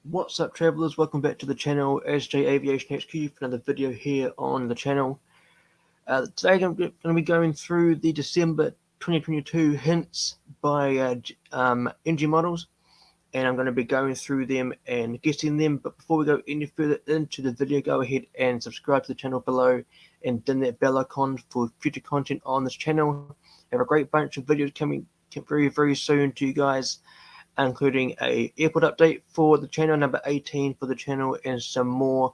What's up, travelers? Welcome back to the channel, SJ Aviation HQ, for another video here on the channel. Today I'm going to be going through the December 2022 hints by NG Models, and I'm going to be going through them and guessing them. But before we go any further into the video, go ahead and subscribe to the channel below and ding that bell icon for future content on this channel. I have a great bunch of videos coming very soon to you guys, including a airport update for the channel, number 18 for the channel, and some more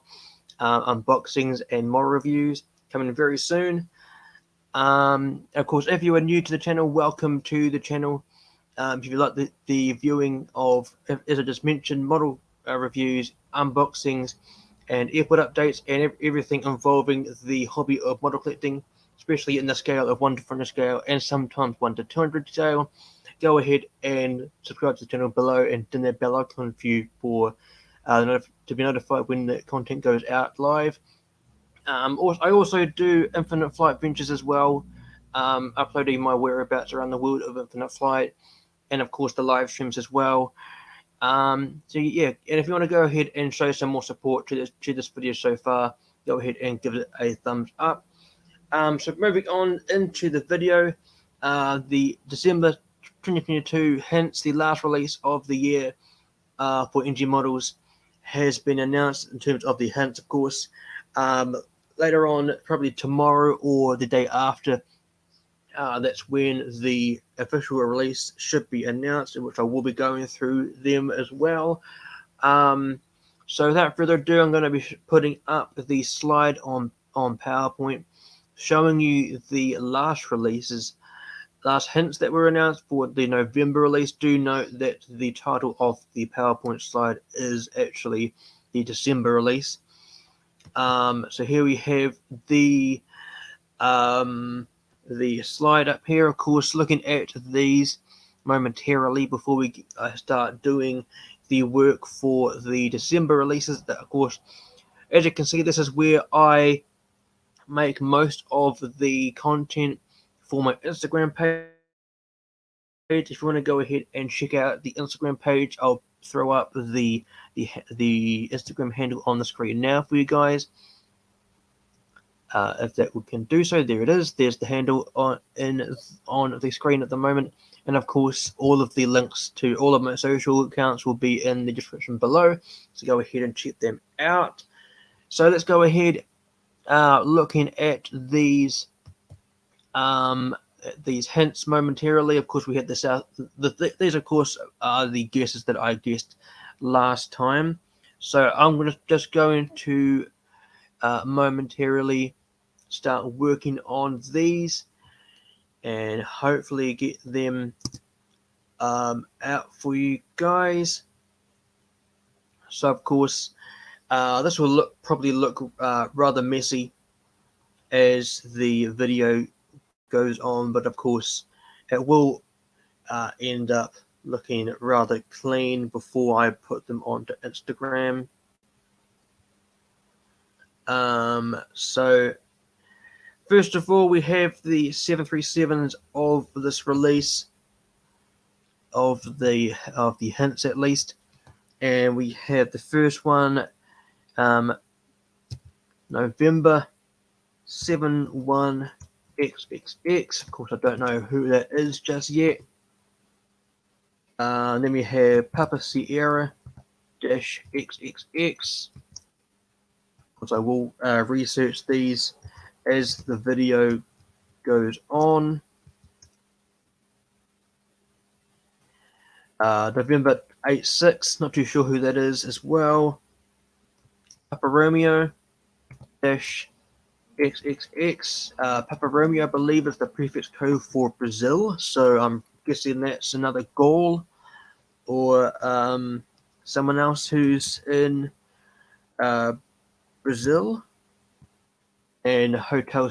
unboxings and model reviews coming very soon. Of course, if you are new to the channel, welcome to the channel. If you like the viewing of, as I just mentioned, model reviews, unboxings, and airport updates, and everything involving the hobby of model collecting, especially in the scale of 1 to 400 scale and sometimes 1 to 200 scale, go ahead and subscribe to the channel below and ding that bell icon for you to be notified when the content goes out live. I also do Infinite Flight Ventures as well, uploading my whereabouts around the world of Infinite Flight, and of course the live streams as well. So yeah, and if you want to go ahead and show some more support to this video so far, go ahead and give it a thumbs up. So moving on into the video, the December 2022 hints, the last release of the year for NG Models, has been announced in terms of the hints, of course. Later on, probably tomorrow or the day after, that's when the official release should be announced, in which I will be going through them as well. So without further ado, I'm going to be putting up the slide on PowerPoint, showing you the last hints that were announced for the November release. Do note that the title of the PowerPoint slide is actually the December release. So here we have the slide up here. Of course, looking at these momentarily before we start doing the work for the December releases. That, of course, as you can see, this is where I make most of the content for my Instagram page. If you want to go ahead and check out the Instagram page, I'll throw up the Instagram handle on the screen now for you guys. If that we can do so, there it is. There's the handle on the screen at the moment, and of course, all of the links to all of my social accounts will be in the description below. So go ahead and check them out. So let's go ahead, looking at these hints momentarily. Of course, we had these of course are the guesses that I guessed last time. So I'm just going to momentarily start working on these and hopefully get them out for you guys. So of course, this will probably look rather messy as the video goes on, but of course it will end up looking rather clean before I put them onto Instagram. So first of all, we have the 737s of this release of the hints, at least, and we have the first one, November 71XXX. Of course, I don't know who that is just yet. Then we have Papa Sierra XXX. Of course, I will research these as the video goes on. November 86, not too sure who that is as well. Papa Romeo XXX. Papa Romeo, I believe, is the prefix code for Brazil, so I'm guessing that's another Gaul or someone else who's in Brazil. And Hotel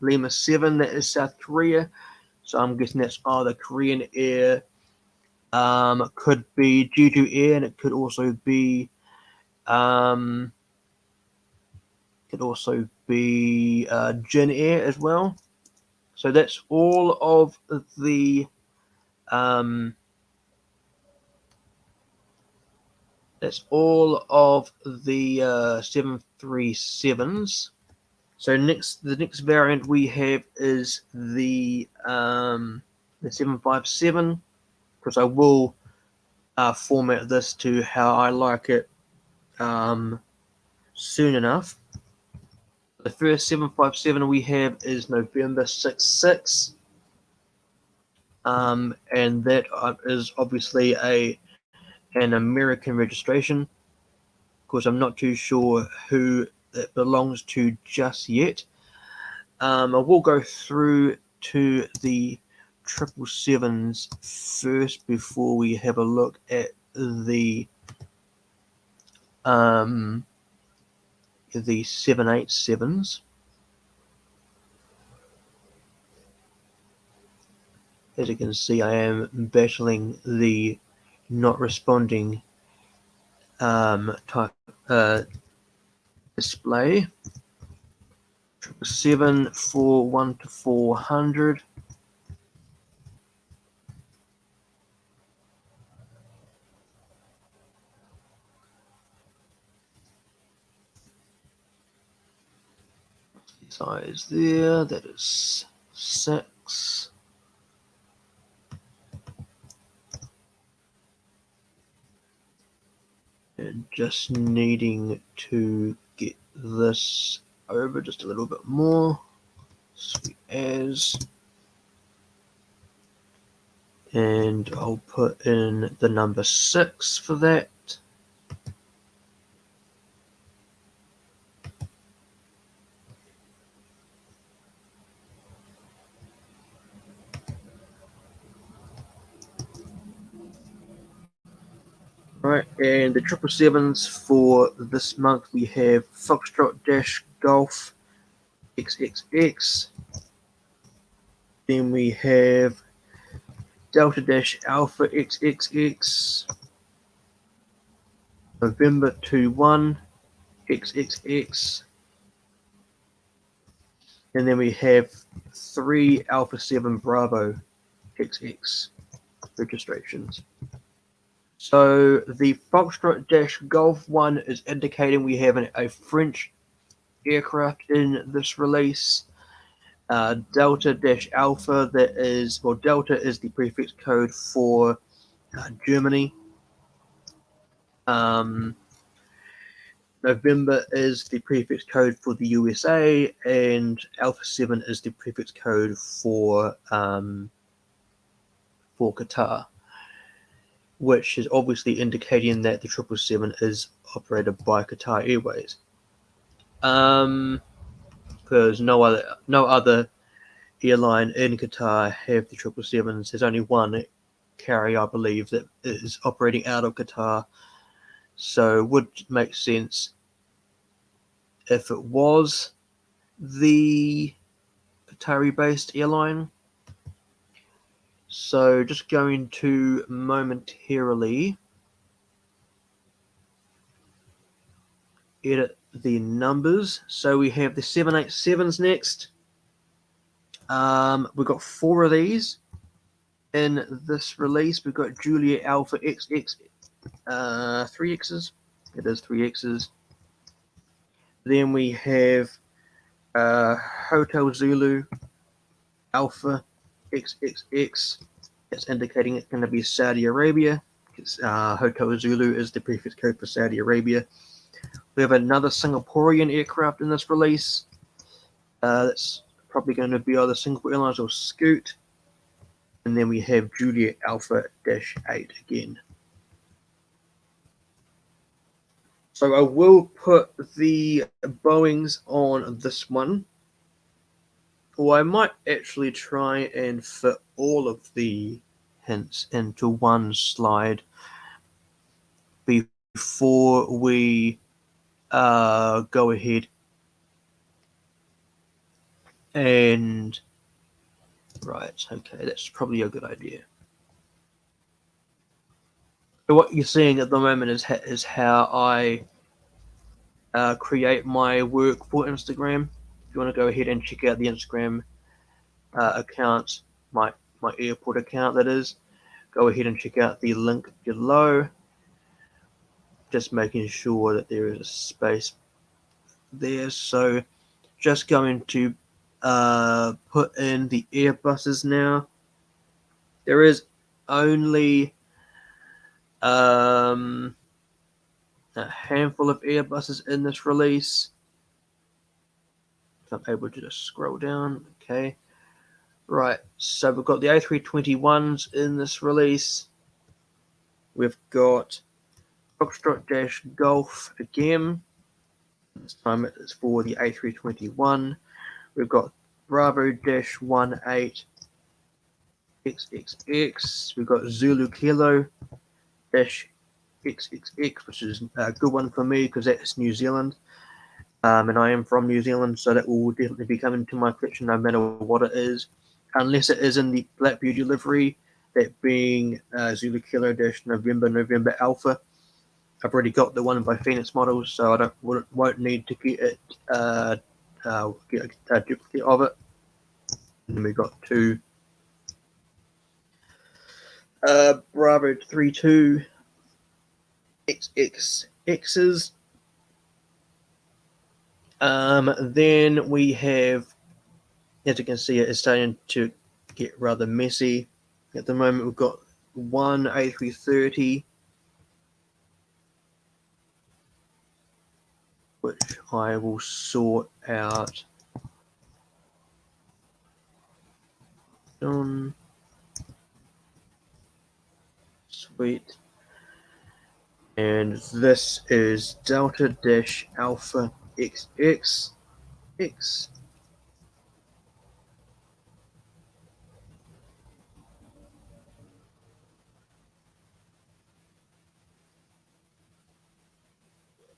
Lima 7, that is South Korea, so I'm guessing that's either Korean Air, could be Jeju Air, and it could also be Jin Air as well. So that's all of the That's all of the 737s. So the next variant we have is the 757, because I will format this to how I like it soon enough. The first 757 we have is November 66, and that is obviously an American registration. Of course, I'm not too sure who it belongs to just yet. I will go through to the 777s first before we have a look at the 787s. As you can see, I am battling the not responding type display. 777 for 1 to 400. Size there, that is 6. And just needing to get this over just a little bit more. Sweet as. And I'll put in the number 6 for that. Right, and the 777s for this month we have Foxtrot Dash Golf XXX. Then we have Delta Dash Alpha XXX. November 21 XXX. And then we have 3 Alpha 7 Bravo XX registrations. So the Foxtrot Dash Golf one is indicating we have a French aircraft in this release. Delta Dash Alpha, Delta is the prefix code for Germany. November is the prefix code for the USA, and Alpha 7 is the prefix code for Qatar, which is obviously indicating that the 777 is operated by Qatar Airways. Because no other airline in Qatar have the 777s. There's only one carrier, I believe, that is operating out of Qatar. So it would make sense if it was the Qatari-based airline. So just going to momentarily edit the numbers. So we have the 787s next. We've got 4 of these in this release. We've got Juliet Alpha XX, 3 X's. It is 3 X's. Then we have Hotel Zulu Alpha XXX. It's indicating it's going to be Saudi Arabia, because Hotel Zulu is the prefix code for Saudi Arabia. We have another Singaporean aircraft in this release. That's probably going to be either Singapore Airlines or Scoot. And then we have Juliet Alpha-8 again. So I will put the Boeings on this one. Or I might actually try and fit all of the hints into one slide before we go ahead and right, okay, that's probably a good idea. So what you're seeing at the moment is how I create my work for Instagram. If you want to go ahead and check out the Instagram account, my airport account, that is, go ahead and check out the link below. just making sure that there is a space there. So just going to put in the Airbuses now. There is only a handful of Airbuses in this release. If I'm able to just scroll down, okay. Right, so we've got the A321s in this release. We've got Foxtrot Dash Golf again. This time it's for the A321. We've got Bravo Dash 18 XXX. We've got Zulu Kilo Dash XXX, which is a good one for me because that's New Zealand. And I am from New Zealand, so that will definitely be coming to my collection no matter what it is, unless it is in the Black Beauty livery, that being Zulu Kilo Dash November Alpha. I've already got the one by Phoenix Models, so I won't need to get it get a duplicate of it. And we got two Bravo 32 XXXs. Then we have, as you can see, it is starting to get rather messy. At the moment, we've got one A330, which I will sort out. Sweet. And this is Delta Dash Alpha XXX.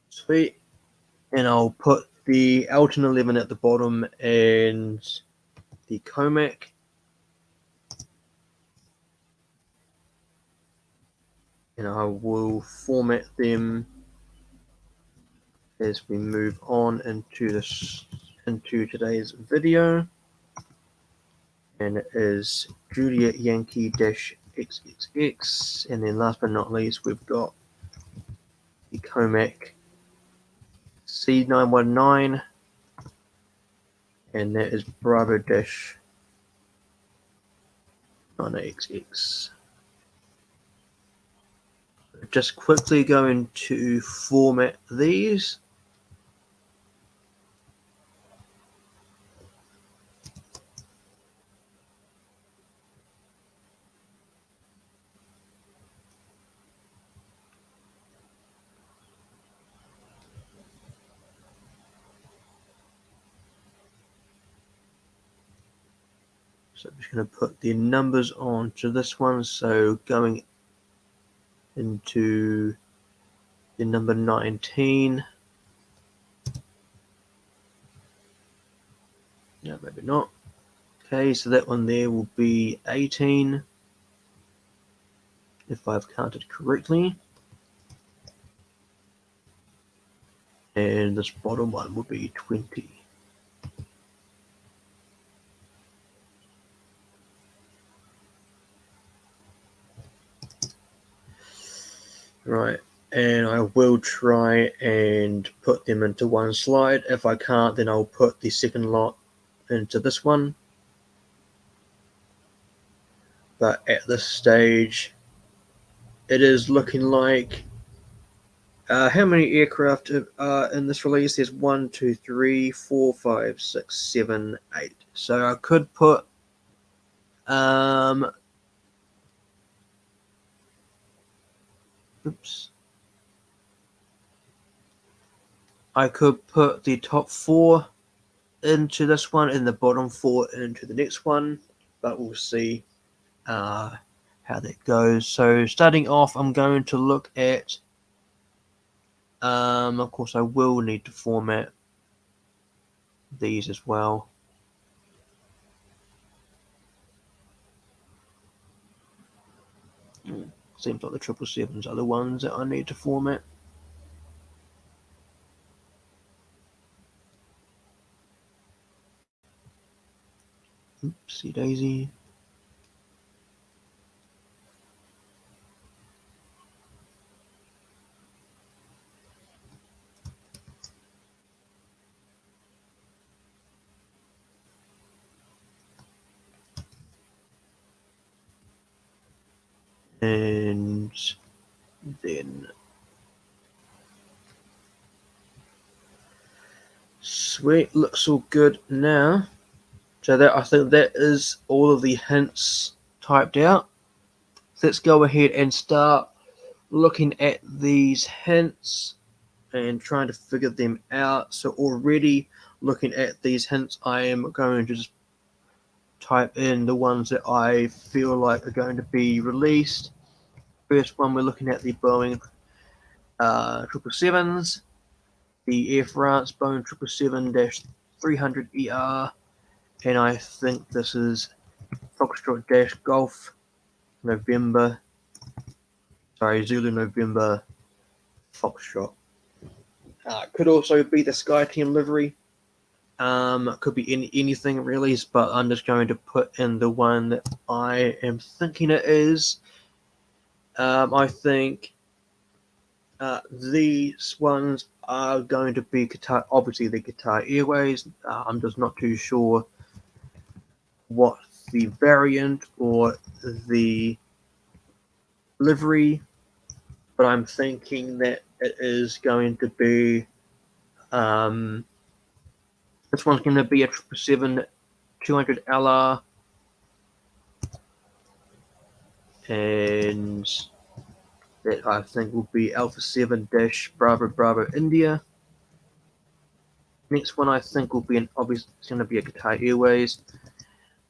Sweet. And I'll put the Elton 11 at the bottom and the Comac. And I will format them as we move on into today's video. And it is Juliet Yankee Dash XXX. And then last but not least, we've got the Comac C919, and that is Bravo Dash 9XX. Just quickly going to format these. So I'm just going to put the numbers onto this one. So going into the number 19. No, maybe not. Okay, so that one there will be 18, if I've counted correctly. And this bottom one will be 20. Right, and I will try and put them into one slide. If I can't, then I'll put the second lot into this one. But at this stage, it is looking like how many aircraft are in this release? There's 1, 2, 3, 4, 5, 6, 7, 8. So I could put I could put the top 4 into this one and the bottom 4 into the next one, but we'll see how that goes. So starting off, I'm going to look at of course I will need to format these as well. Seems like the 777s are the ones that I need to format. Oopsie daisy. And then sweet, looks all good now. So that, I think that is all of the hints typed out. Let's go ahead and start looking at these hints and trying to figure them out. So already looking at these hints, I am going to just type in the ones that I feel like are going to be released. First one, we're looking at the Boeing 777s, the Air France Boeing 777-300ER, and I think this is Foxtrot Golf November, Zulu November Foxtrot. Could also be the SkyTeam livery. Could be anything really, but I'm just going to put in the one that I am thinking it is. I think these ones are going to be Qatar, obviously the Qatar Airways. I'm just not too sure what the variant or the livery, but I'm thinking that it is going to be this one's going to be a 777-200LR, and that I think will be Alpha 7-Bravo India. Next one I think will be obviously it's going to be a Qatar Airways.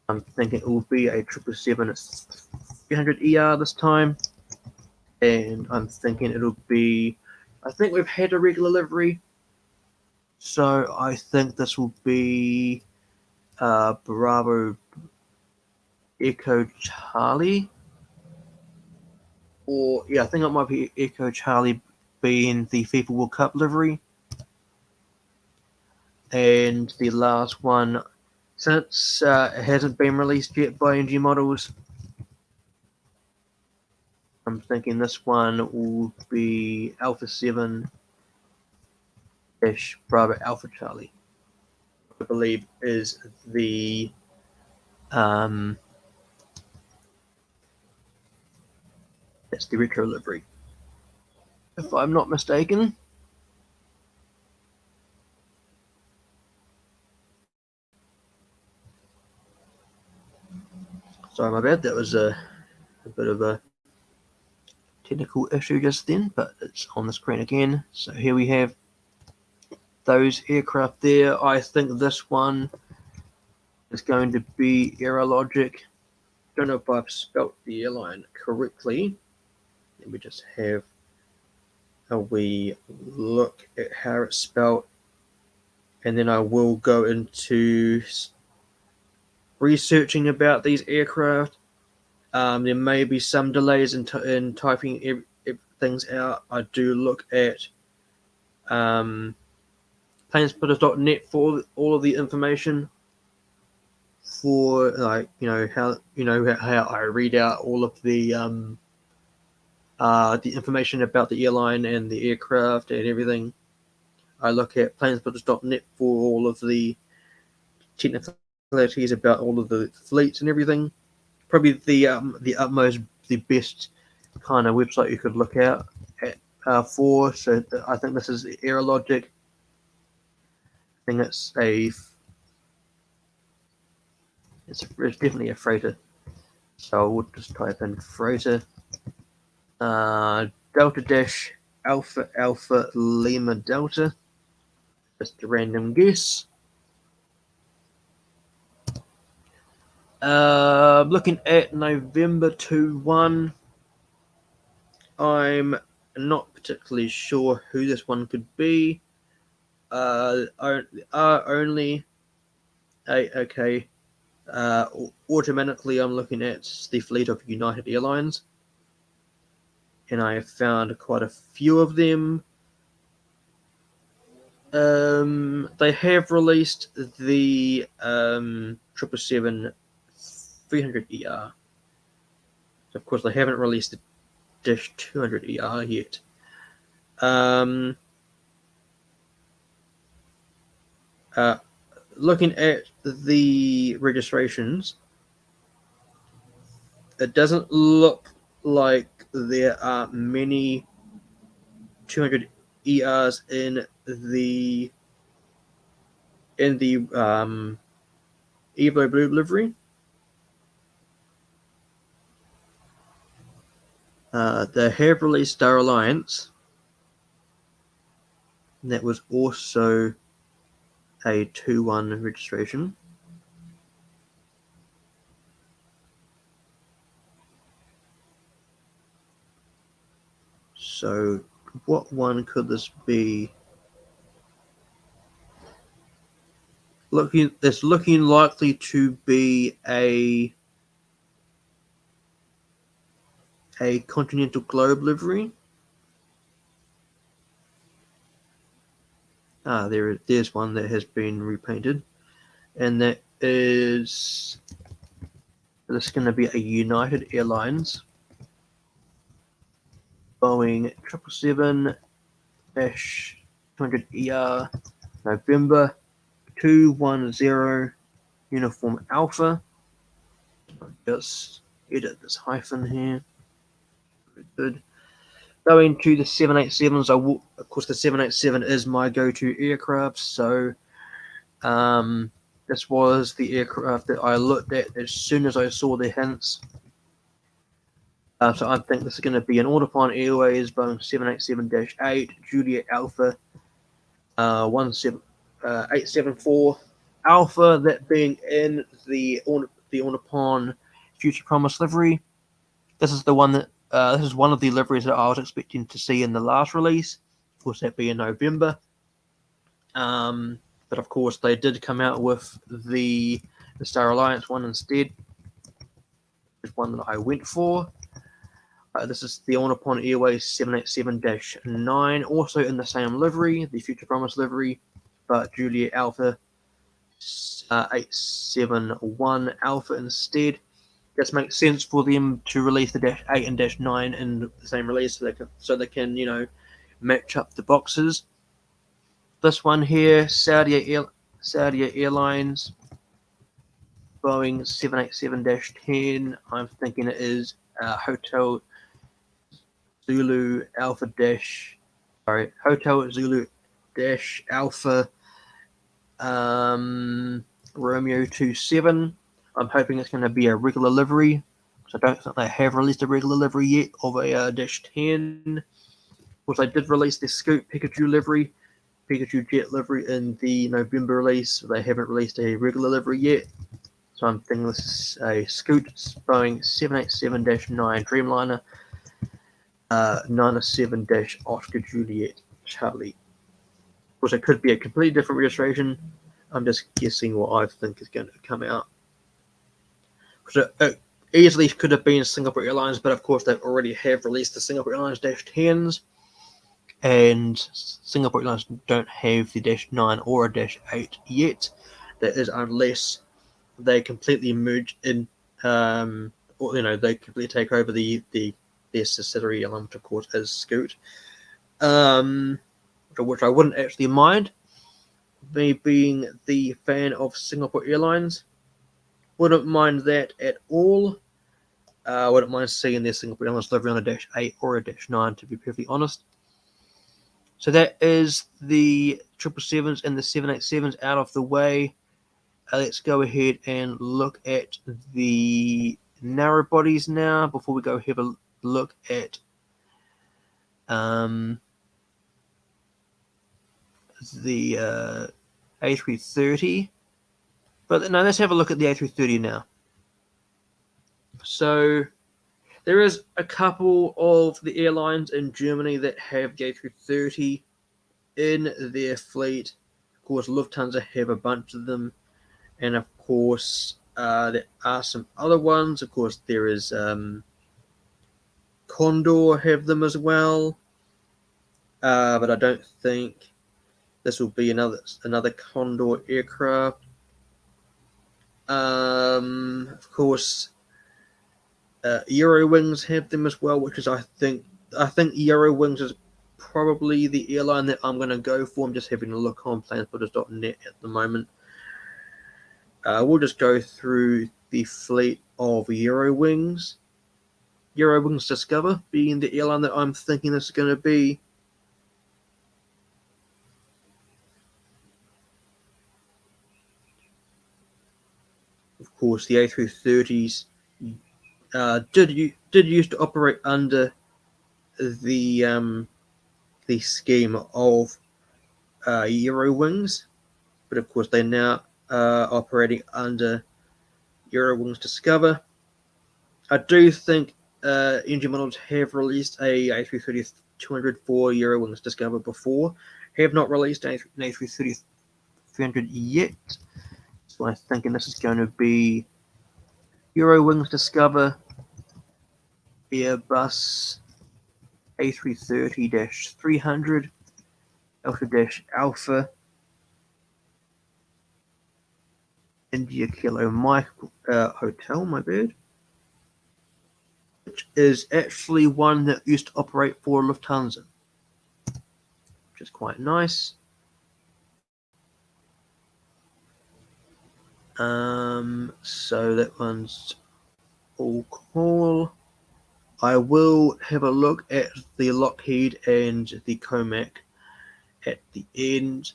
I'm thinking it will be a 777-300ER this time, and I'm thinking it'll be. I think we've had a regular livery, so I think this will be Bravo Echo Charlie, or I think it might be Echo Charlie being the FIFA World Cup livery. And the last one, since it hasn't been released yet by NG Models, I'm thinking this one will be Alpha 7-Bravo Alpha Charlie. I believe is the that's the retro livery, if I'm not mistaken. Sorry, my bad. That was a bit of a technical issue just then, but it's on the screen again. So here we have those aircraft there. I think this one is going to be Aerologic. Don't know if I've spelt the airline correctly. Let me just have a wee look at how it's spelled, and then I will go into researching about these aircraft. There may be some delays in typing things out. I do look at planespotters.net for all of the information for, like, how I read out all of the information about the airline and the aircraft and everything. I look at planespotters.net for all of the technicalities about all of the fleets and everything. Probably the best kind of website you could look at for. So I think this is Aerologic. I think it's definitely a freighter. So we'll just type in freighter. Delta Dash Alpha Alpha Lima Delta. Just a random guess. Looking at November 2-1, I'm not particularly sure who this one could be. Only okay. Automatically, I'm looking at the fleet of United Airlines, and I have found quite a few of them. They have released the 777-300ER. So of course, they haven't released the Dash 200ER yet. Looking at the registrations, it doesn't look like there are many 200 ERs in the Evo Blue livery. They have released Star Alliance. And that was also a 2-1 registration. So what one could this be? It's looking likely to be a Continental Globe livery. There's one that has been repainted, and that is this going to be a United Airlines Boeing 777-200ER November 210 Uniform Alpha. Just edit this hyphen here. Very good. Going to the 787s, of course, the 787 is my go-to aircraft, so this was the aircraft that I looked at as soon as I saw the hints. So I think this is going to be an Autopilot Airways Boeing 787-8 Juliet Alpha 874 Alpha, that being in the Autopilot Future Promise livery. This is the one that this is one of the liveries that I was expecting to see in the last release. Of course, that be in November. But of course, they did come out with the Star Alliance one instead. Is one that I went for. This is the Autopilot Airways 787-9, also in the same livery, the Future Promise livery, but Juliet Alpha 871 Alpha instead. This makes sense for them to release the -8 and -9 in the same release, so they can match up the boxes. This one here, Saudia Airlines Boeing 787-10. I'm thinking it is Hotel Zulu Hotel Zulu Alpha Romeo 27. I'm hoping it's going to be a regular livery, because I don't think they have released a regular livery yet of a -10. Of course, they did release the Scoot Pikachu Jet livery in the November release. They haven't released a regular livery yet. So I'm thinking this is a Scoot Boeing 787-9 Dreamliner 97-Oscar Juliet Charlie. Of course, it could be a completely different registration. I'm just guessing what I think is going to come out. So it easily could have been Singapore Airlines, but of course they already have released the Singapore Airlines -10s, and Singapore Airlines don't have the -9 or a -8 yet. That is unless they completely merge in, or they completely take over their subsidiary element, of course, is Scoot, which I wouldn't actually mind. Me being the fan of Singapore Airlines, wouldn't mind that at all. Wouldn't mind seeing their Singapore Airlines livery on a -8 or a -9, to be perfectly honest. So that is the 777s and the 787s out of the way. Let's go ahead and look at the narrow bodies now before we go have a look at the A330. But no, let's have a look at the A330 now. So there is a couple of the airlines in Germany that have the A330 in their fleet. Of course, Lufthansa have a bunch of them. And of course, there are some other ones. Of course, there is Condor have them as well. But I don't think this will be another Condor aircraft. Of course, Eurowings have them as well, which is I think Eurowings is probably the airline that I'm going to go for. I'm just having a look on planesbuilders.net at the moment. We'll just go through the fleet of Eurowings. Eurowings Discover being the airline that I'm thinking this is going to be. Of course, the A330s did used to operate under the scheme of Eurowings, but of course they're now operating under Eurowings Discover. I do think engine models have released a A330-200 for Eurowings Discover before. Have not released an A330-300 yet. So I'm thinking this is going to be Eurowings Discover, Airbus A330-300, Alpha India Kilo Mike Hotel, my bad. Which is actually one that used to operate for Lufthansa, which is quite nice. So that one's all cool. I will have a look at the Lockheed and the Comac at the end,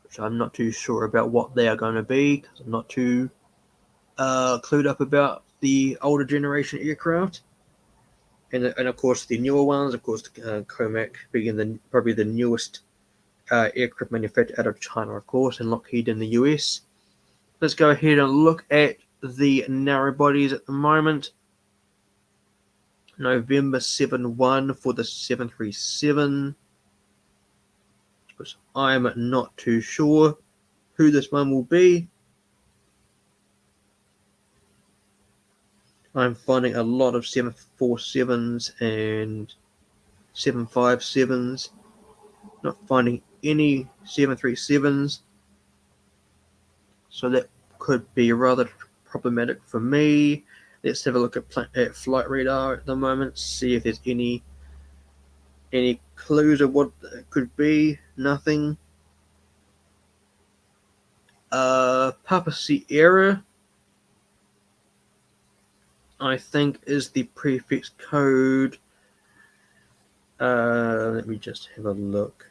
which I'm not too sure about what they are going to be, because I'm not too clued up about the older generation aircraft. And of course the newer ones, of course Comac being probably the newest aircraft manufactured out of China, of course, and Lockheed in the US. Let's go ahead and look at the narrow bodies at the moment. November 7-1 for the 737, which I'm not too sure who this one will be. I'm finding a lot of 747s and 757s, not finding any 737s, so that could be rather problematic for me. Let's have a look at Flight Radar at the moment, see if there's any clues of what it could be. Nothing. Papa Sierra, I think, is the prefix code. Let me just have a look.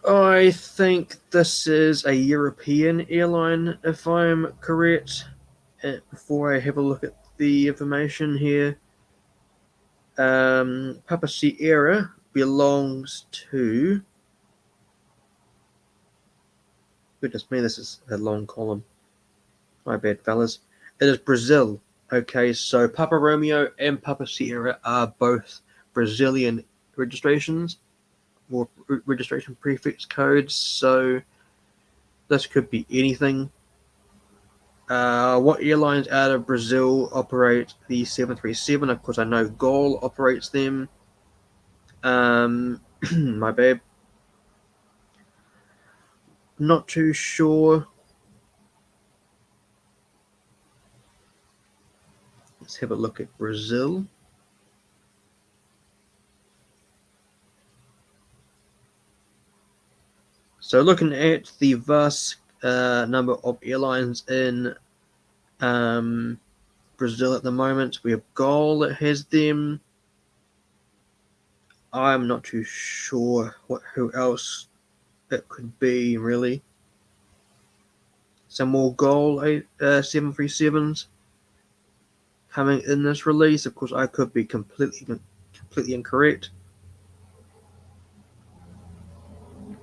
I think this is a European airline, if I'm correct. Before I have a look at the information here, Papa Sierra belongs to. Goodness me, this is a long column. My bad, fellas. It is Brazil. Okay, so Papa Romeo and Papa Sierra are both Brazilian registrations or registration prefix codes, so this could be anything. What airlines out of Brazil operate the 737? Of course, I know Gol operates them. My bad. Not too sure. Let's have a look at Brazil. So looking at the vast number of airlines in Brazil at the moment, we have Gol that has them. I'm not too sure who else it could be, really. Some more Gol 737s coming in this release. Of course, I could be completely incorrect,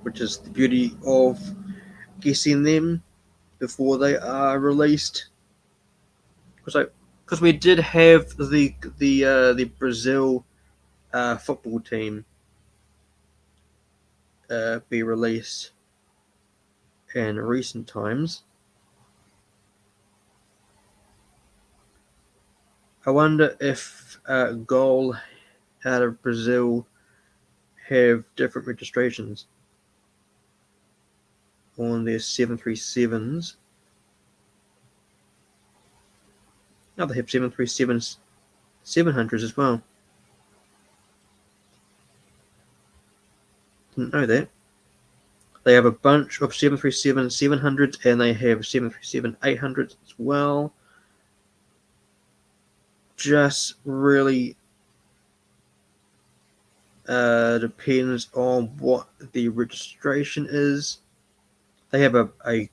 which is the beauty of guessing them before they are released. Because we did have the Brazil football team be released in recent times. I wonder if Gol out of Brazil have different registrations on their 737s. Now they have 737s, 700s as well. Didn't know that. They have a bunch of 737-700s, and they have 737-800s as well. Just really depends on what the registration is. They have a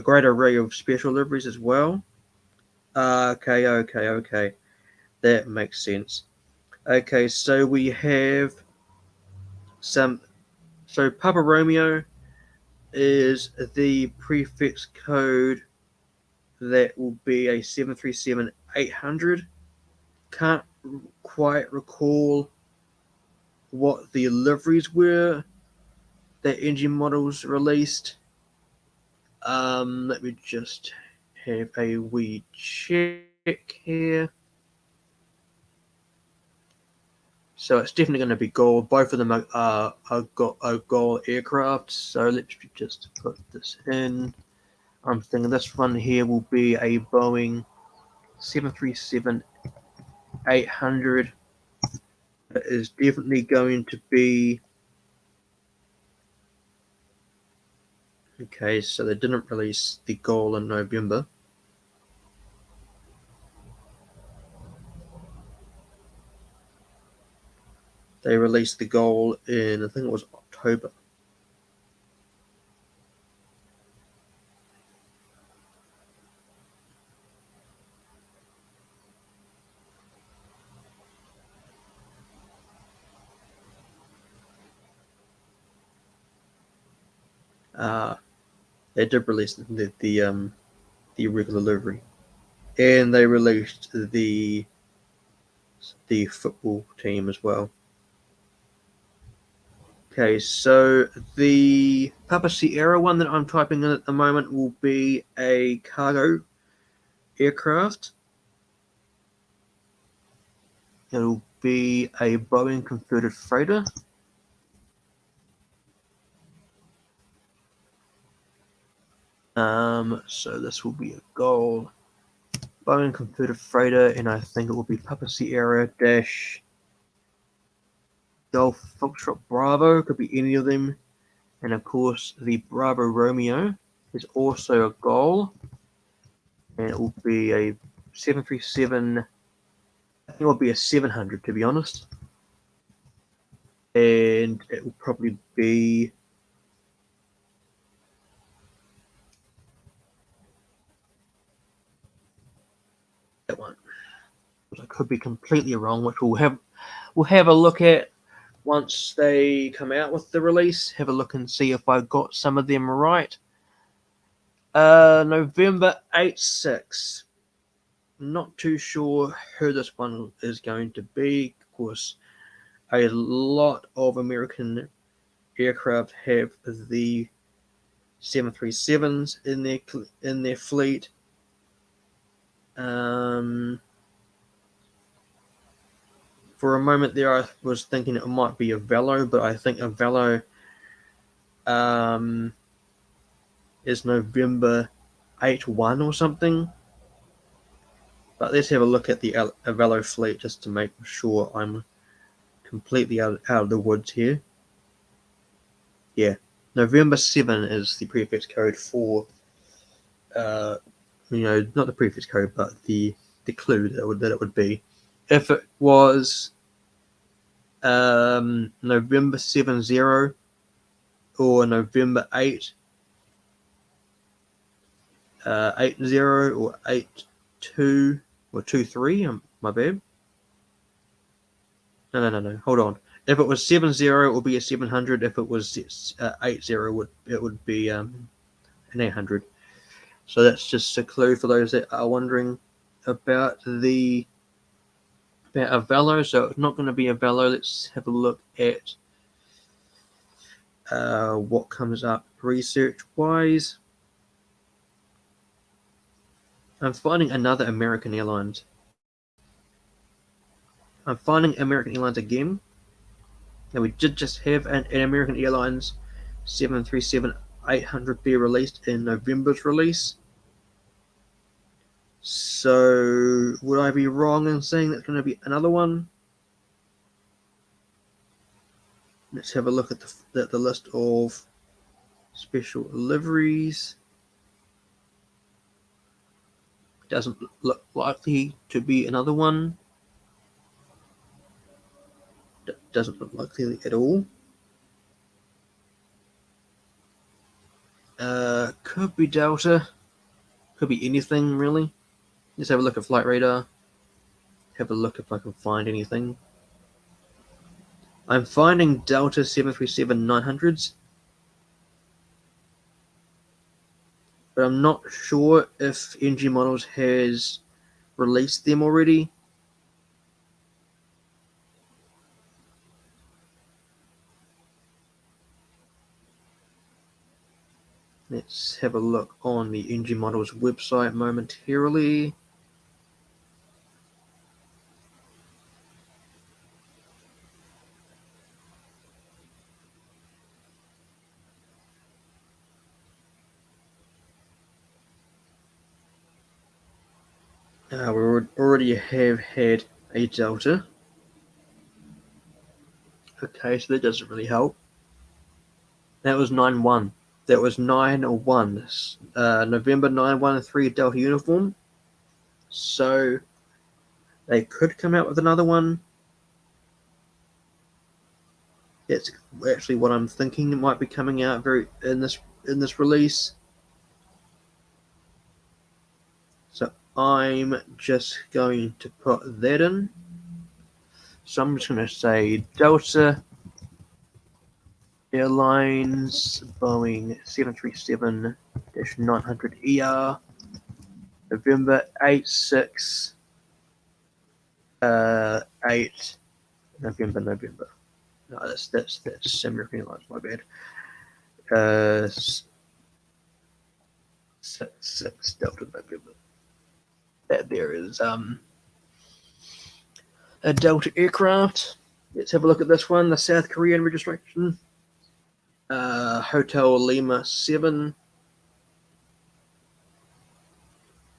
great array of special liveries as well. Okay. That makes sense. Okay, so we have some. So Papa Romeo is the prefix code that will be a 737-800. Can't quite recall what the liveries were that engine models released. Let me just have a wee check here. So it's definitely going to be gold. Both of them are gold aircraft. So let's just put this in. I'm thinking this one here will be a Boeing 737-800. It is definitely going to be. Okay, so they didn't release the goal in November. They released the goal in, I think it was October. They did release the regular livery, and they released the football team as well. Okay, so the Papa Sierra one that I'm typing in at the moment will be a cargo aircraft. It'll be a Boeing converted freighter. So this will be a goal Boeing converted freighter, and I think it will be Papa Sierra dash Golf Foxtrot Bravo. Could be any of them, and of course the Bravo Romeo is also a goal, and it will be a 737. I think it will be a 700 to be honest, and it will probably be. That one. I could be completely wrong, which we'll have a look at once they come out with the release. Have a look and see if I got some of them right. November 8/6. Not too sure who this one is going to be. Of course, a lot of American aircraft have the 737s in their fleet. For a moment there, I was thinking it might be a Velo, but I think a Velo is November 8/1 or something. But let's have a look at the Velo fleet just to make sure I'm completely out of the woods here. Yeah, November 7 is the prefix code for, not the prefix code, but the clue that it would be. If it was November 70 or November 8, 80 or 82 or 23, my bad. No. Hold on. If it was 70, it would be a 700. If it was 80, it would be an 800. So that's just a clue for those that are wondering about a Velo. So it's not going to be a Velo. Let's have a look at what comes up research-wise. I'm finding another American Airlines. I'm finding American Airlines again. Now we did just have an American Airlines 737-800 be released in November's release. So would I be wrong in saying that's going to be another one? Let's have a look at the list of special liveries. Doesn't look likely to be another one. Doesn't look likely at all. Could be Delta. Could be anything, really. Let's have a look at Flight Radar. Have a look if I can find anything. I'm finding Delta 737-900s, but I'm not sure if NG Models has released them already. Let's have a look on the NG Models website momentarily. We already have had a Delta. Okay, so that doesn't really help. That was 9-1. That was 9-1. November 913 Delta uniform. So they could come out with another one. That's actually what I'm thinking. It might be coming out in this release. So I'm just going to put that in. So I'm just going to say Delta Airlines Boeing 737-900ER November 86 8 November. No, that's American Airlines. My bad. 6 Delta November. That there is a Delta aircraft. Let's have a look at this one. The South Korean registration. Hotel Lima 7.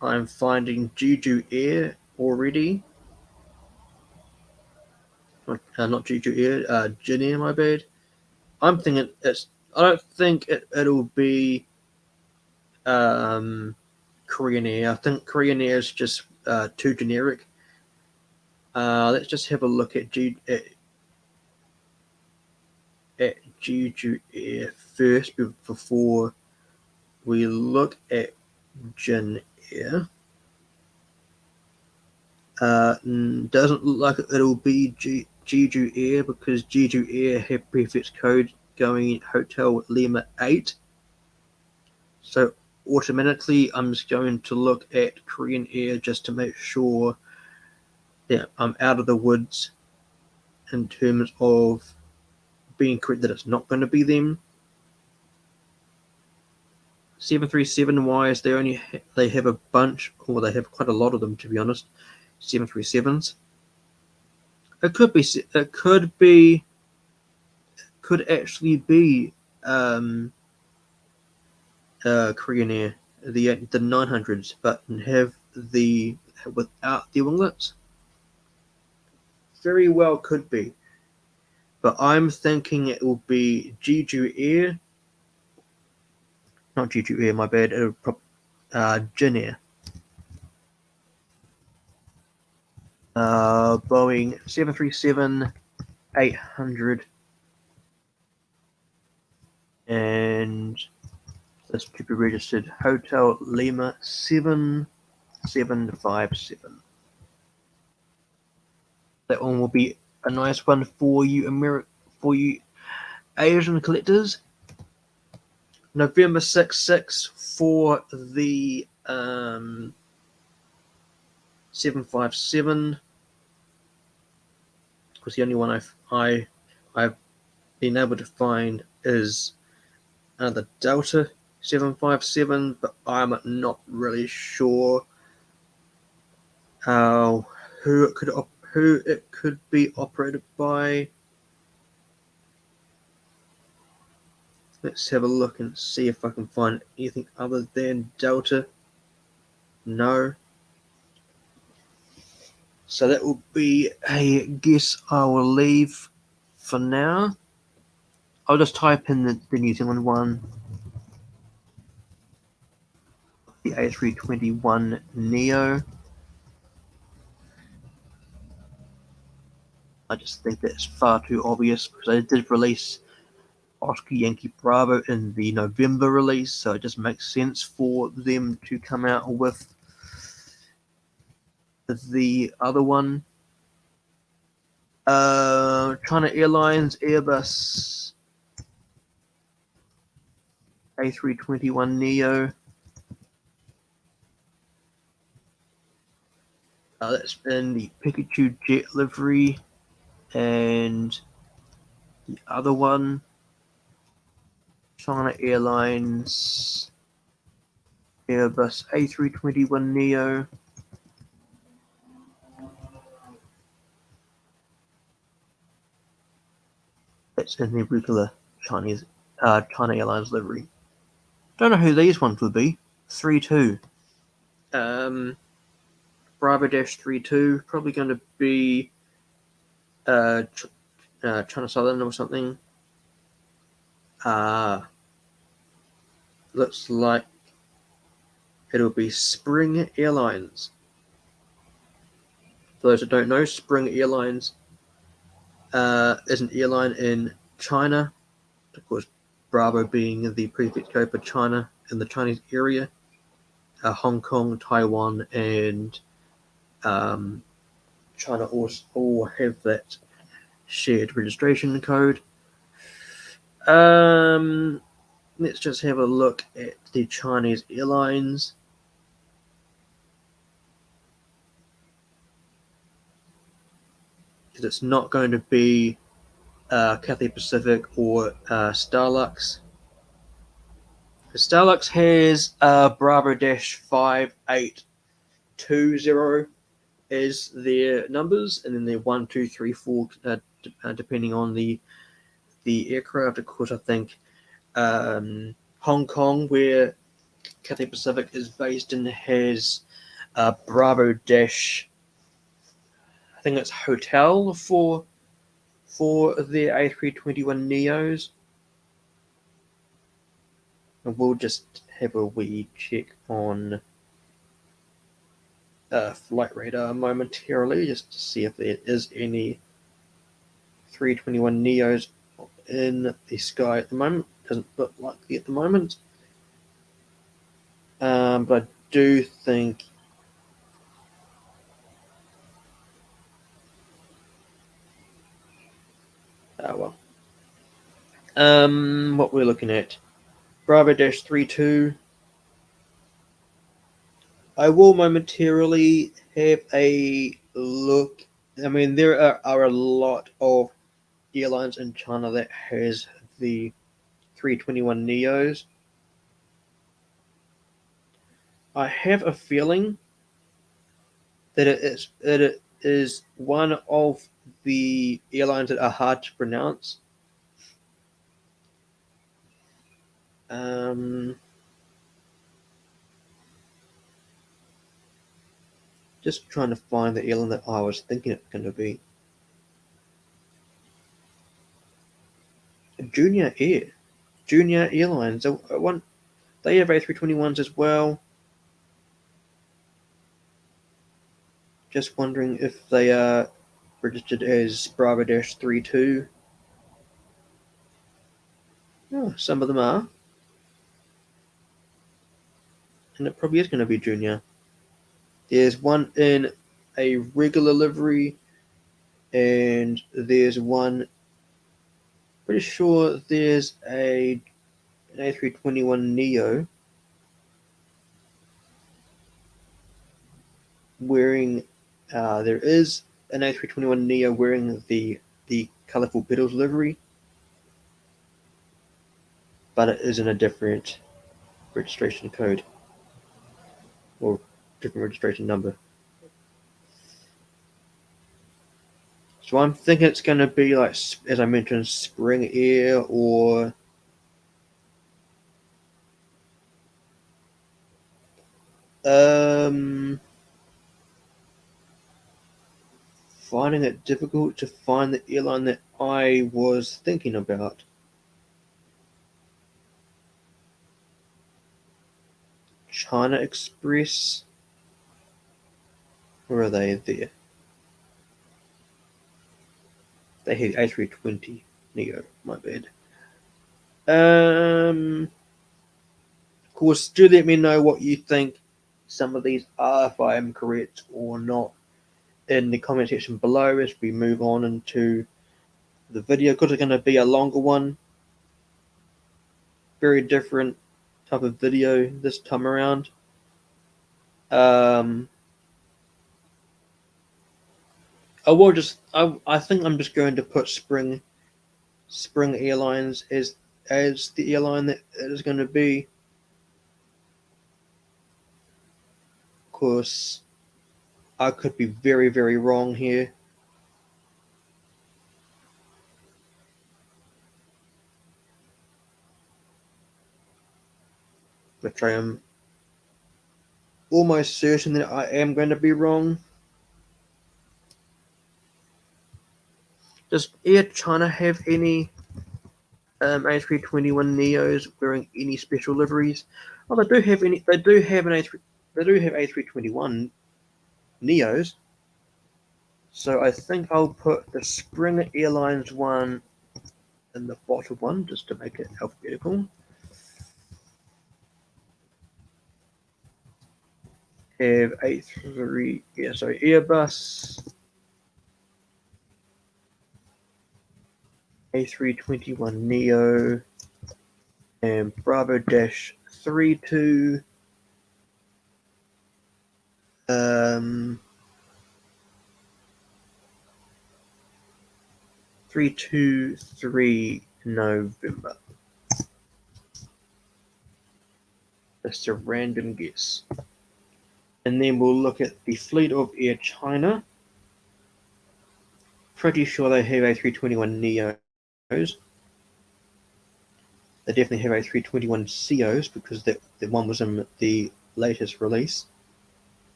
I'm finding Jeju Air already. Not Jeju Air, Jin Air, my bad. I'm thinking I don't think it'll be Korean Air. I think Korean Air is just too generic. Let's just have a look at Jeju Air first before we look at Jin Air. Doesn't look like it'll be Jeju Air because Jeju Air have prefix code going Hotel Lima 8. So automatically I'm just going to look at Korean Air just to make sure that I'm out of the woods in terms of being correct that it's not going to be them. 737 wise, they have a bunch, or they have quite a lot of them, to be honest. 737s. It could actually be Korean Air, the 900s, but have without the winglets. Very well could be, but I'm thinking it will be Jeju Air. Not Jeju Air, my bad. Jin Air. Boeing 737-800, and this to be registered Hotel Lima 7757. That one will be a nice one for you, Asian collectors. November 6 for the 757. Because the only one I've been able to find is the Delta 757, but I'm not really sure who it could be operated by. Let's have a look and see if I can find anything other than Delta. No. So that will be a guess I will leave for now. I'll just type in the New Zealand one, the A321 Neo. I just think that's far too obvious because they did release Oscar Yankee Bravo in the November release, so it just makes sense for them to come out with the other one. China Airlines Airbus A321 Neo. That's in the Pikachu Jet livery, and the other one, China Airlines Airbus A321 Neo. That's in the regular China Airlines livery. Don't know who these ones would be. 3-2. Bravo-32, probably going to be China Southern or something. Looks like it'll be Spring Airlines. For those that don't know, Spring Airlines is an airline in China. Of course, Bravo being the prefix code for China in the Chinese area. Hong Kong, Taiwan, and China all have that shared registration code. Let's just have a look at the Chinese airlines. Because it's not going to be Cathay Pacific or Starlux. Starlux has Bravo-5820 as their numbers, and then they're 1, 2, 3, 4, depending on the aircraft. Of course, I think Hong Kong, where Cathay Pacific is based in, has Bravo dash, I think it's Hotel for their A321 Neos. And we'll just have a wee check on Flight Radar momentarily, just to see if there is any 321 Neos in the sky at the moment. Doesn't look likely at the moment. But I do think what we're looking at, Bravo-32. I will momentarily have a look. I mean, there are a lot of airlines in China that has the 321 Neos. I have a feeling that it is one of the airlines that are hard to pronounce. Just trying to find the airline that I was thinking it's going to be. Junior Airlines. They have A321s as well. Just wondering if they are registered as Bravo-32. Oh, some of them are. And it probably is going to be Junior. There's one in a regular livery, and there's one, pretty sure there's an A321 Neo wearing, there is an A321 Neo wearing the colourful Beatles livery, but it is in a different registration code or different registration number. So I'm thinking it's going to be like, as I mentioned, Spring Air or finding it difficult to find the airline that I was thinking about. China Express. Where are they? There. They have A320 Neo. My bad. Of course, do let me know what you think some of these are, if I am correct or not, in the comment section below as we move on into the video, because it's going to be a longer one. Very different type of video this time around. I think I'm just going to put Spring Airlines as the airline that it is going to be. Of course, I could be very, very wrong here. Which I am almost certain that I am going to be wrong. Does Air China have any A321 Neos wearing any special liveries? Oh, they do have any. They do have A321 Neos. So I think I'll put the Spring Airlines one in the bottom one just to make it alphabetical. Have Airbus A321 Neo and Bravo Dash 32 323 November. Just a random guess. And then we'll look at the fleet of Air China. Pretty sure they have A321 Neos. They definitely have A321 CEOs because the one was in the latest release.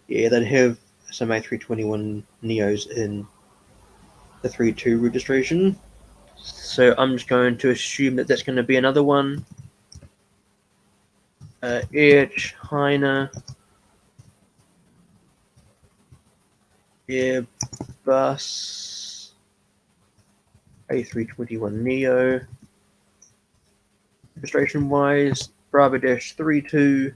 Yeah, they'd have some A321 Neos in the 32 registration. So I'm just going to assume that that's going to be another one. Air China, Airbus, A321 Neo. Registration wise, Bravo Dash 32.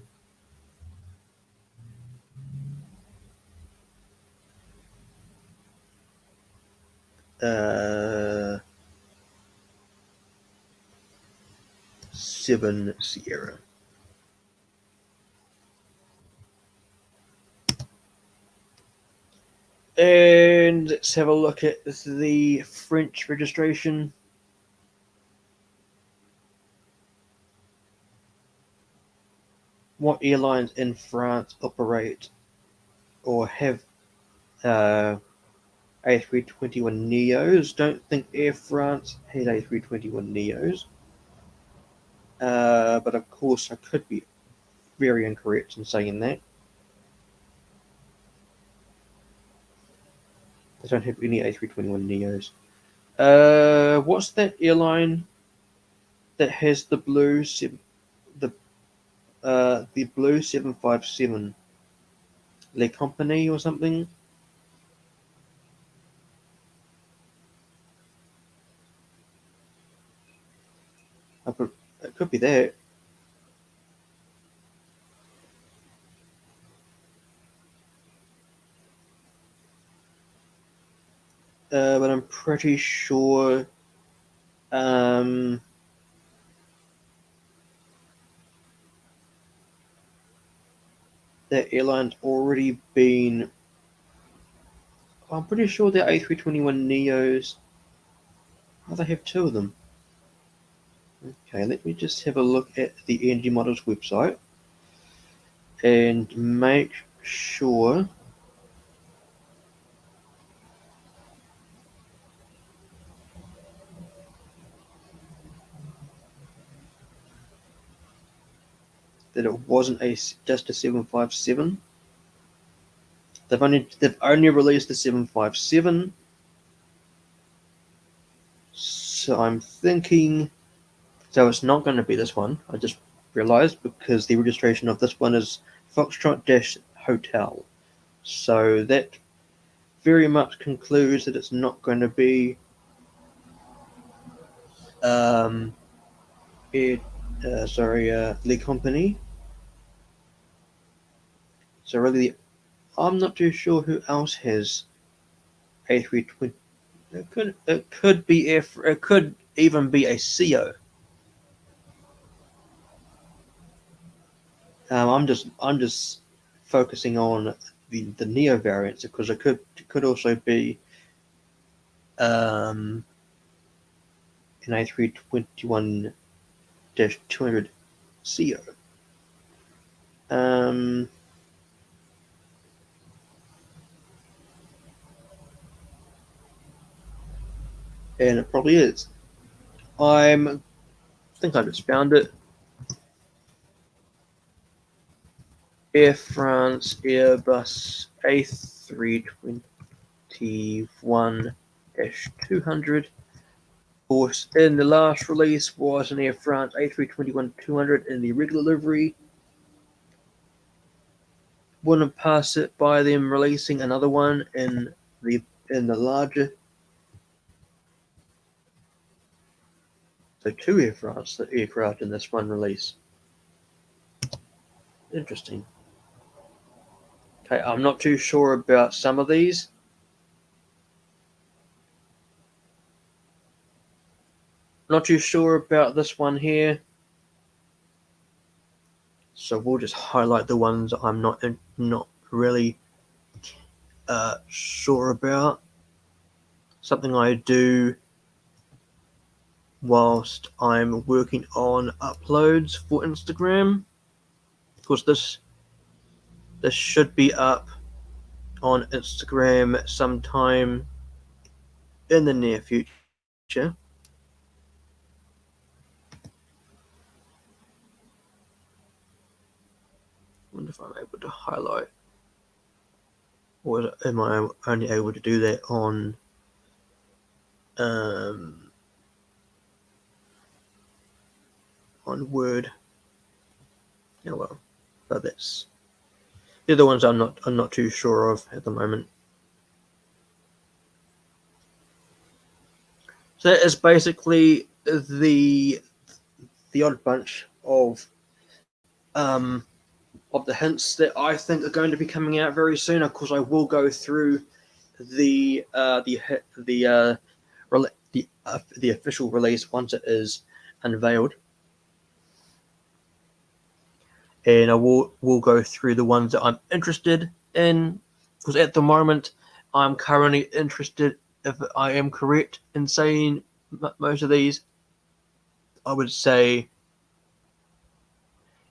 Seven Sierra. And let's have a look at the French registration. What airlines in France operate or have A321 Neos? Don't think Air France has A321 Neos. But of course, I could be very incorrect in saying that. They don't have any A321 Neos. What's that airline that has the blue blue 757? Le Compagnie or something? It could be that. But I'm pretty sure that airline's already been. I'm pretty sure they're A321 Neos. Oh, they have two of them. Okay, let me just have a look at the NG Models website and make sure that it wasn't just a 757. They've only released the 757. So I'm thinking, so it's not going to be this one. I just realised, because the registration of this one is Foxtrot-Hotel. So that very much concludes that it's not going to be the company. So really, I'm not too sure who else has A320. It could be it could even be a CEO. I'm just focusing on the Neo variants, because it could also be an A321-200 CEO. And it probably is. I think I just found it. Air France Airbus A321-200. Of course, in the last release was an Air France A321-200 in the regular livery. Wouldn't pass it by them releasing another one in the larger. So 2 Air France aircraft in this one release. Interesting. Okay, I'm not too sure about some of these. Not too sure about this one here. So we'll just highlight the ones I'm not really sure about. Something I do whilst I'm working on uploads for Instagram. Of course, this should be up on Instagram sometime in the near future. I wonder if I'm able to highlight, or am I only able to do that on Word? Oh well, but that's the other ones I'm not too sure of at the moment. So that is basically the odd bunch of the hints that I think are going to be coming out very soon. Of course, I will go through the official release once it is unveiled, and I will go through the ones that I'm interested in, because at the moment I'm currently interested, if I am correct in saying most of these, I would say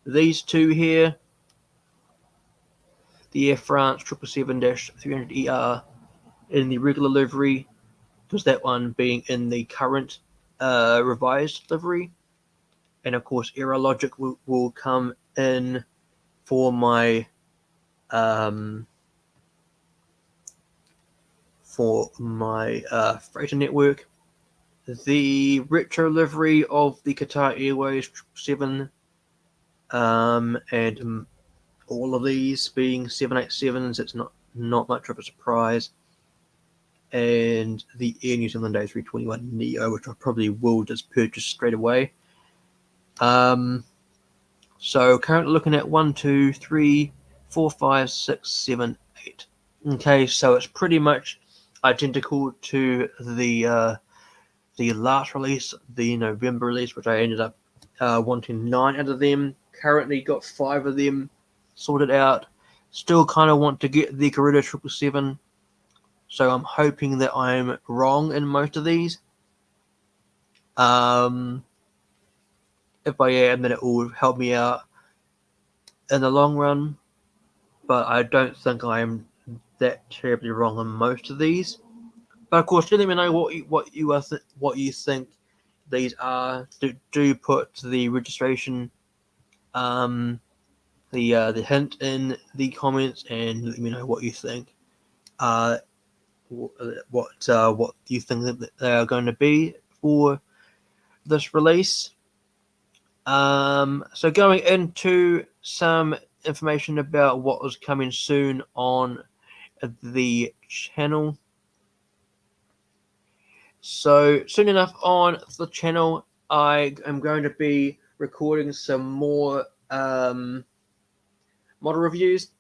these two here, the Air France 777-300ER in the regular livery, because that one being in the current revised livery, and of course Aerologic will come in for my freighter network. The retro livery of the Qatar Airways 777, and all of these being 787s, it's not much of a surprise. And the Air New Zealand A321 Neo, which I probably will just purchase straight away. So currently looking at 1, 2, 3, 4, 5, 6, 7, 8. Okay, so it's pretty much identical to the last release, the November release, which I ended up wanting 9 out of them. Currently got 5 of them sorted out. Still kind of want to get the Garuda 777. So I'm hoping that I'm wrong in most of these. If I am, then it will help me out in the long run. But I don't think I am that terribly wrong on most of these. But of course, do let me know what you think these are. Do put the registration, the hint in the comments, and let me know what you think. What you think that they are going to be for this release. So going into some information about what was coming soon on the channel. So soon enough on the channel, I am going to be recording some more model reviews.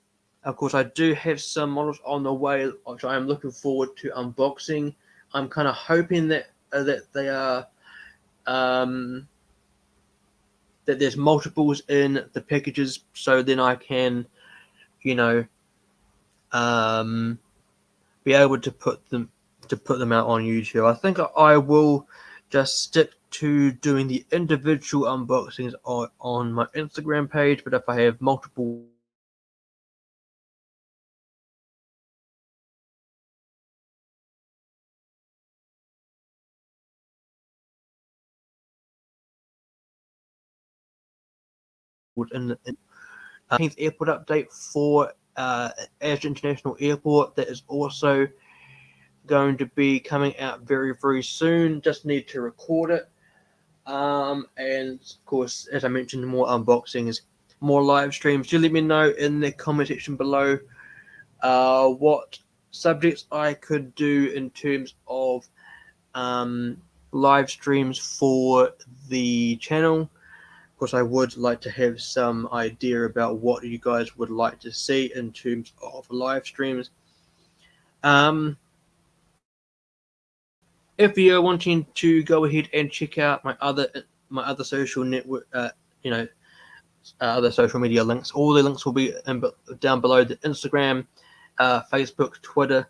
Of course, I do have some models on the way, which I am looking forward to unboxing. I'm kind of hoping that they are that there's multiples in the packages, so then I can, you know, be able to put them out on YouTube. I think I will just stick to doing the individual unboxings on my Instagram page, but if I have multiple in the 10th airport update for Ashdod International Airport, that is also going to be coming out very, very soon. Just need to record it. And of course, as I mentioned, more unboxings, more live streams. Do let me know in the comment section below what subjects I could do in terms of live streams for the channel. Of course, I would like to have some idea about what you guys would like to see in terms of live streams. If you're wanting to go ahead and check out my other social network, other social media links, all the links will be down below: the Instagram, Facebook, Twitter.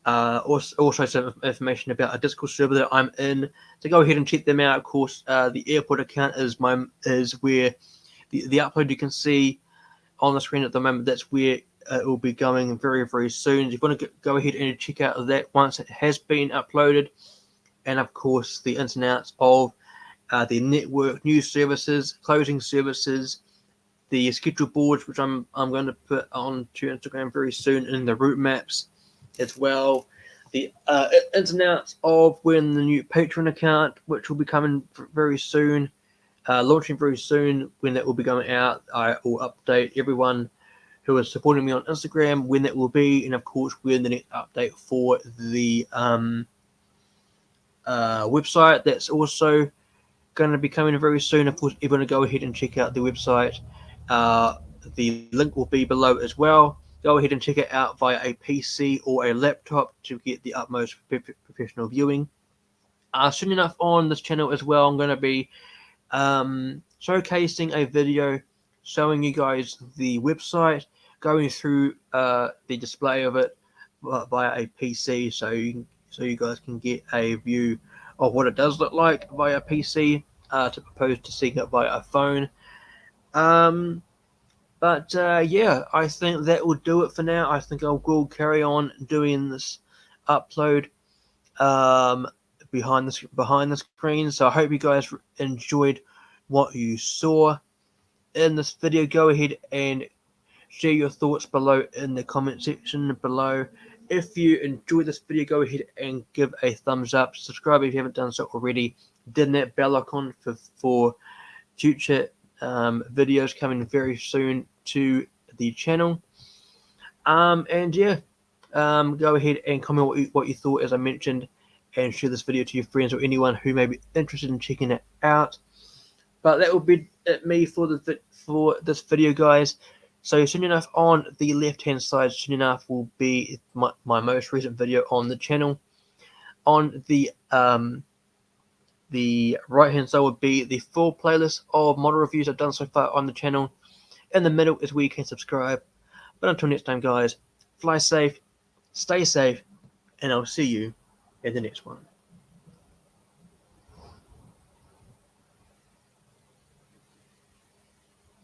Also some information about a Discord server that I'm in. So go ahead and check them out. Of course, the airport account is where the upload you can see on the screen at the moment. That's where it will be going very, very soon. If you want to go ahead and check out that once it has been uploaded. And of course, the ins and outs of the network, new services, closing services, the schedule boards, which I'm going to put onto Instagram very soon, and the route maps as well. The ins and outs of when the new Patreon account, which will be coming very soon, launching very soon, when that will be going out. I will update everyone who is supporting me on Instagram when that will be, and of course when the next update for the website, that's also going to be coming very soon. Of course, you're going to go ahead and check out the website. The link will be below as well. Go ahead and check it out via a PC or a laptop to get the utmost professional viewing. Soon enough on this channel as well, I'm going to be showcasing a video showing you guys the website, going through the display of it via a PC, so you guys can get a view of what it does look like via PC, to opposed to seeing it via a phone. Yeah, I think that will do it for now. I think I will carry on doing this upload behind the screen. So I hope you guys enjoyed what you saw in this video. Go ahead and share your thoughts below in the comment section below. If you enjoyed this video, go ahead and give a thumbs up. Subscribe if you haven't done so already. Hit that bell icon for future videos coming very soon to the channel. And yeah, go ahead and comment what you thought, as I mentioned, and share this video to your friends or anyone who may be interested in checking it out. But that will be it me for this video, guys. So soon enough on the left hand side, soon enough will be my most recent video on the channel. On the right hand side would be the full playlist of model reviews I've done so far on the channel. In the middle is where you can subscribe. But until next time, guys, fly safe, stay safe, and I'll see you in the next one.